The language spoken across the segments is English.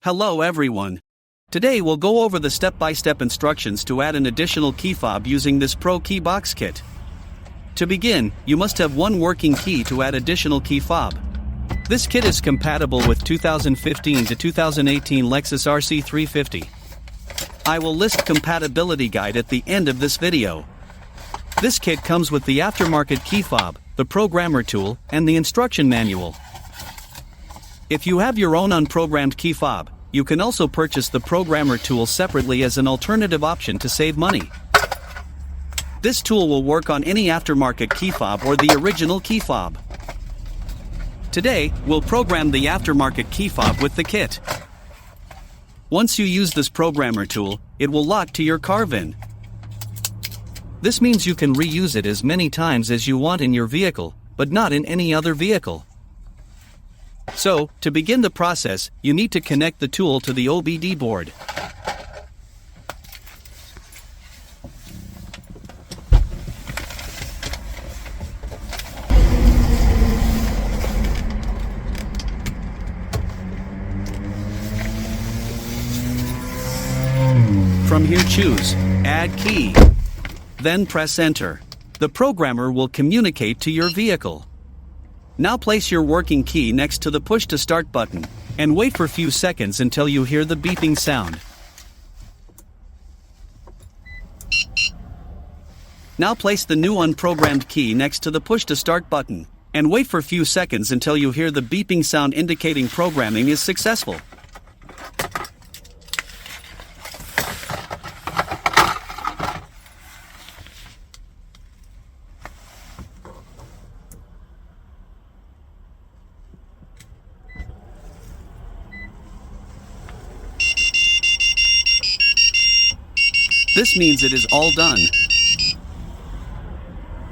Hello everyone. Today we'll go over the step-by-step instructions to add an additional key fob using this ProKeyBox kit. To begin, you must have one working key to add additional key fob. This kit is compatible with 2015 to 2018 Lexus RC 350. I will list compatibility guide at the end of this video. This kit comes with the aftermarket key fob, the programmer tool, and the instruction manual. If you have your own unprogrammed key fob, you can also purchase the programmer tool separately as an alternative option to save money. This tool will work on any aftermarket key fob or the original key fob. Today, we'll program the aftermarket key fob with the kit. Once you use this programmer tool, it will lock to your car VIN. This means you can reuse it as many times as you want in your vehicle, but not in any other vehicle. So, to begin the process, you need to connect the tool to the OBD board. From here choose Add Key. Then press Enter. The programmer will communicate to your vehicle. Now place your working key next to the push to start button, and wait for a few seconds until you hear the beeping sound. Now place the new unprogrammed key next to the push to start button, and wait for a few seconds until you hear the beeping sound indicating programming is successful. This means it is all done.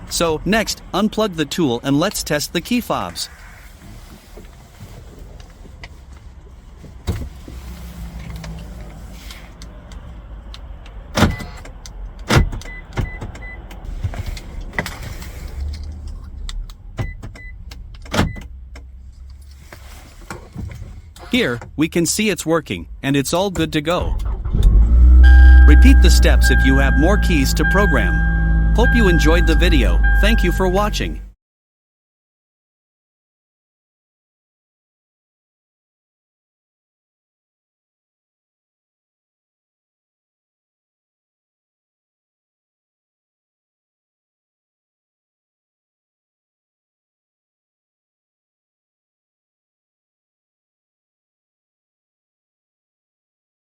So, next, unplug the tool and let's test the key fobs. Here, we can see it's working, and it's all good to go. Repeat the steps if you have more keys to program. Hope you enjoyed the video. Thank you for watching.